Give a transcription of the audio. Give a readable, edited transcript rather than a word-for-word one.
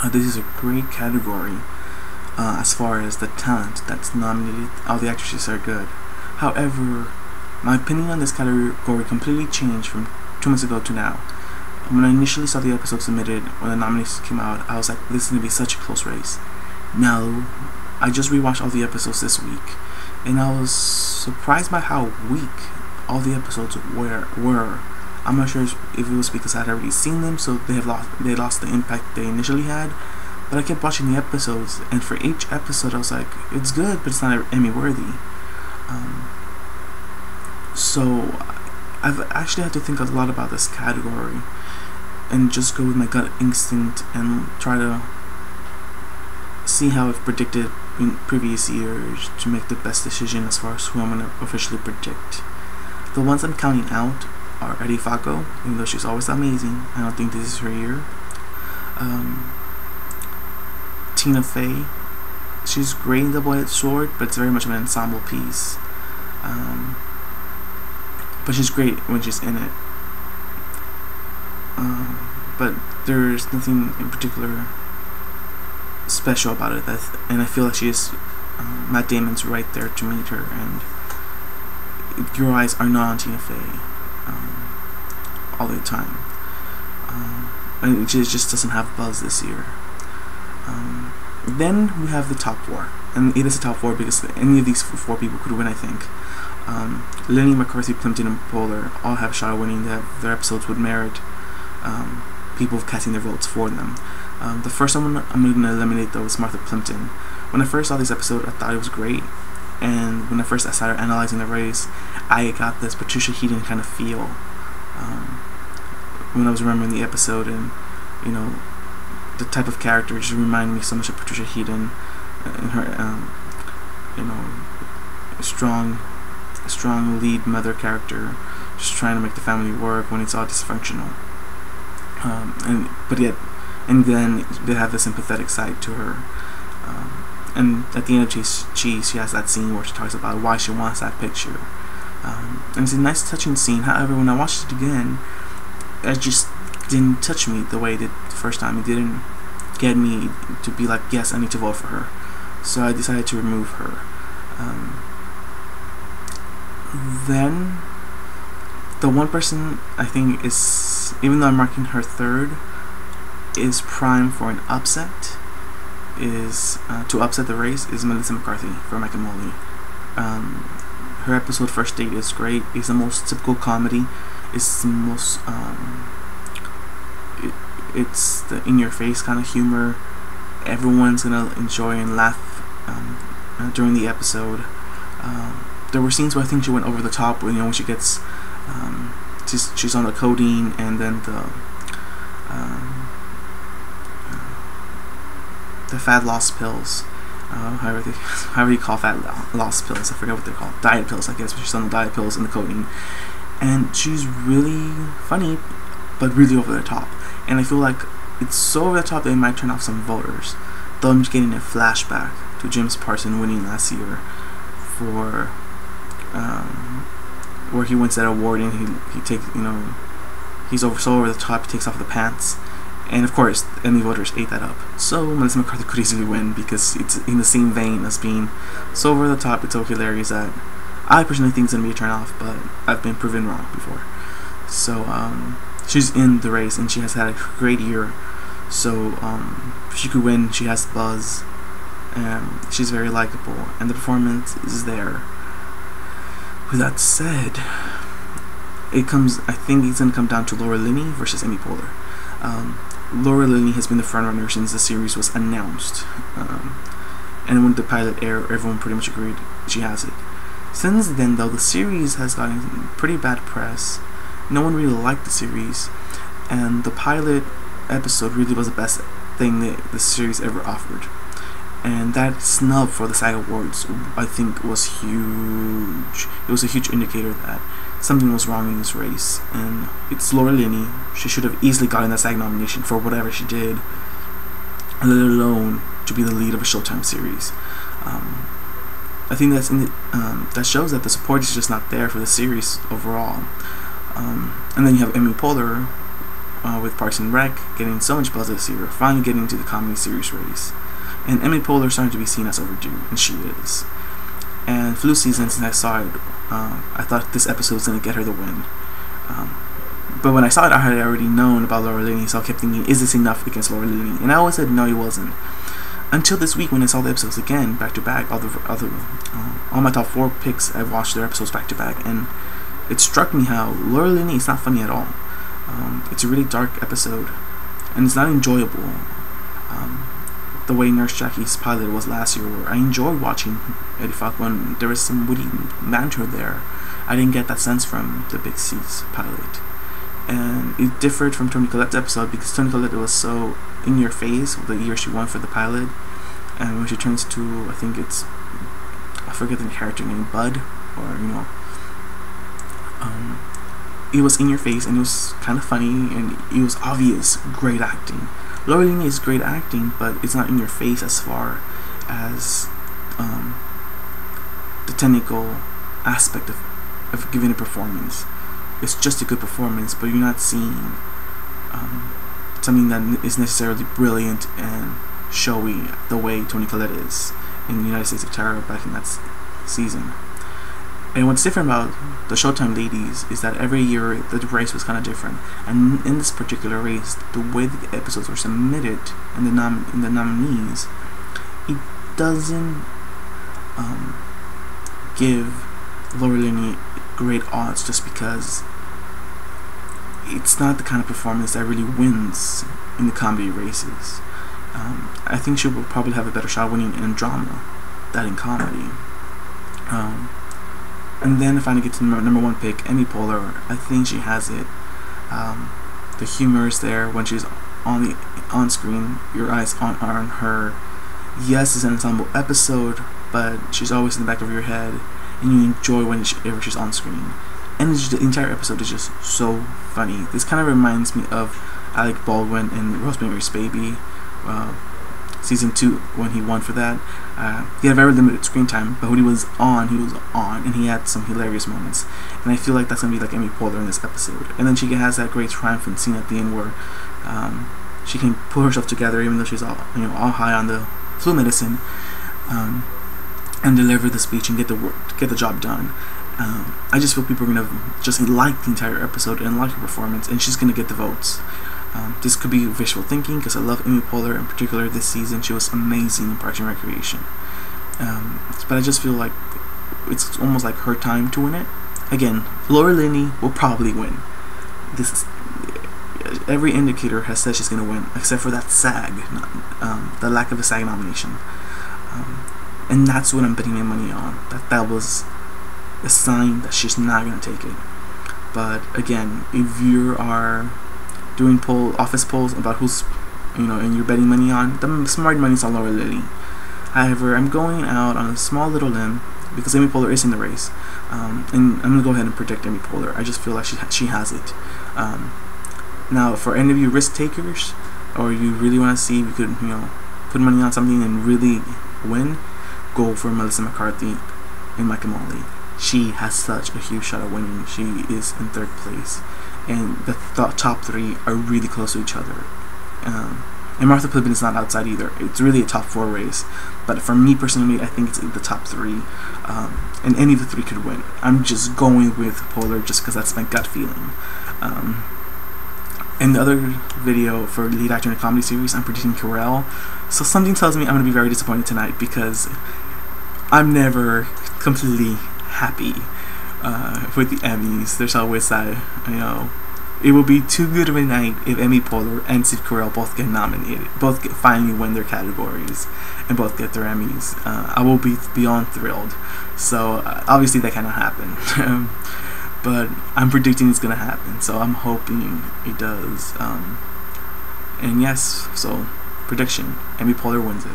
This is a great category as far as the talent that's nominated. All the actresses are good. However, my opinion on this category completely changed from 2 months ago to now. When I initially saw the episode submitted, when the nominations came out, I was like, this is going to be such a close race. Now, I just rewatched all the episodes this week, and I was surprised by how weak all the episodes were. I'm not sure if it was because I had already seen them, so they lost the impact they initially had. But I kept watching the episodes, and for each episode I was like, it's good, but it's not Emmy worthy. So I've actually had to think a lot about this category and just go with my gut instinct and try to see how I've predicted in previous years to make the best decision as far as who I'm going to officially predict. The ones I'm counting out are Eddie Falco, even though she's always amazing. I don't think this is her year. Tina Fey, she's great in Double-Edged Sword, but it's very much of an ensemble piece. But she's great when she's in it. But there's nothing in particular special about it, and I feel like she is. Matt Damon's right there to meet her, and your eyes are not on Tina Fey all the time. And she just doesn't have buzz this year. Then we have the top four, and it is a top four because any of these four people could win, I think. Lenny, McCarthy, Plimpton, and Poehler all have a shot at winning. Their episodes would merit people casting their votes for them. The first one I'm going to eliminate, though, is Martha Plimpton. When I first saw this episode, I thought it was great, and when I started analyzing the race, I got this Patricia Heaton kind of feel when I was remembering the episode, and you know, the type of character just reminded me so much of Patricia Heaton and her, you know, strong lead mother character, just trying to make the family work when it's all dysfunctional. And then they have this sympathetic side to her. And at the end of Cheese, she has that scene where she talks about why she wants that picture. And it's a nice touching scene. However, when I watched it again, it just didn't touch me the way it did the first time. It didn't get me to be like, yes, I need to vote for her. So I decided to remove her. Then the one person I think is, even though I'm marking her third, is prime for an upset, is to upset the race, is Melissa McCarthy for Mike and Molly. Her episode First Date is great. It's the most typical comedy. It's the most it's the in-your-face kind of humor. Everyone's gonna enjoy and laugh during the episode. There were scenes where I think she went over the top, when she gets she's on the codeine, and then the fat loss pills, however you call fat loss pills, I forget what they're called, diet pills, I guess, but she's on the diet pills and the codeine, and she's really funny, but really over the top, and I feel like it's so over the top that it might turn off some voters, though I'm just getting a flashback to James Parson winning last year for where he wins that award, and he takes, he's so over the top, he takes off the pants, and of course Emmy voters ate that up. So Melissa McCarthy could easily win because it's in the same vein as being so over the top, it's so hilarious that I personally think it's gonna be a turn off, but I've been proven wrong before. So she's in the race, and she has had a great year, so if she could win, she has buzz, and she's very likable, and the performance is there. With that said, I think it's going to come down to Laura Linney versus Amy Poehler. Laura Linney has been the frontrunner since the series was announced, and when the pilot aired, everyone pretty much agreed she has it. Since then, though, the series has gotten pretty bad press. No one really liked the series, and the pilot episode really was the best thing that the series ever offered. And that snub for the SAG Awards, I think, was huge. It was a huge indicator that something was wrong in this race. And it's Laura Linney. She should have easily gotten that SAG nomination for whatever she did, let alone to be the lead of a Showtime series. I think that's that shows that the support is just not there for the series overall. And then you have Amy Poehler, with Parks and Rec getting so much buzz this year, finally getting into the comedy series race. And Emmy Poehler starting to be seen as overdue, and she is. And flu season, since I saw it, I thought this episode was going to get her the win. But when I saw it, I had already known about Laura Linney, so I kept thinking, is this enough against Laura Linney? And I always said no, it wasn't. Until this week, when I saw the episodes again, back to back, all my top 4 picks, I watched their episodes back to back, and it struck me how Laura Linney is not funny at all. It's a really dark episode, and it's not enjoyable. The way Nurse Jackie's pilot was last year, where I enjoyed watching Eddie Falk when there was some witty banter there. I didn't get that sense from the Big C's pilot. And it differed from Toni Collette's episode because Toni Collette was so in your face the year she won for the pilot, and when she turns to, I think it's, I forget the character name, Bud, or it was in your face, and it was kind of funny, and it was obvious great acting. Laura Linney is great acting, but it's not in your face as far as the technical aspect of giving a performance. It's just a good performance, but you're not seeing something that is necessarily brilliant and showy the way Toni Collette is in the United States of Terror back in that season. And what's different about the Showtime ladies is that every year the race was kind of different, and in this particular race, the way the episodes were submitted and the nominees, it doesn't give Laura Linney great odds just because it's not the kind of performance that really wins in the comedy races. I think she will probably have a better shot winning in drama than in comedy. And then if I get to number 1 pick, Emmy Poehler, I think she has it. The humor is there when she's on screen. Your eyes are on her. Yes, it's an ensemble episode, but she's always in the back of your head, and you enjoy whenever she's on screen. And the entire episode is just so funny. This kind of reminds me of Alec Baldwin in Rosemary's Baby, season 2, when he won for that. He had very limited screen time, but when he was on, and he had some hilarious moments. And I feel like that's going to be like Emmy Poehler in this episode. And then she has that great triumphant scene at the end where she can pull herself together even though she's all high on the flu medicine, and deliver the speech and get the job done. I just feel people are going to just like the entire episode and like her performance, and she's going to get the votes. This could be visual thinking because I love Emmy Poehler in particular this season. She was amazing in Parks and Recreation. But I just feel like it's almost like her time to win it. Again, Laura Linney will probably win. Every indicator has said she's going to win, except for that SAG, the lack of a SAG nomination. And that's what I'm betting my money on. That was a sign that she's not going to take it. But again, if you are doing office polls about who's, and you're betting money on, the smart money's on Laura Linney. However, I'm going out on a small little limb because Emmy Poehler is in the race, and I'm gonna go ahead and predict Emmy Poehler. I just feel like she has it. Now, for any of you risk takers, or you really want to see if you could, put money on something and really win, go for Melissa McCarthy and Micah Molly. She has such a huge shot at winning. She is in 3rd place. And the top 3 are really close to each other. And Martha Plimpton is not outside either. It's really a top 4 race. But for me personally, I think it's the top 3. And any of the 3 could win. I'm just going with Poehler just because that's my gut feeling. In the other video for lead actor in a comedy series, I'm predicting Carell. So something tells me I'm going to be very disappointed tonight because I'm never completely happy with the Emmys. There's always that, it will be too good of a night if Emmy Poehler and Steve Carell both get nominated, finally win their categories, and both get their Emmys. I will be beyond thrilled. So obviously that cannot happen, but I'm predicting it's gonna happen. So I'm hoping it does. And yes, so prediction: Emmy Poehler wins it.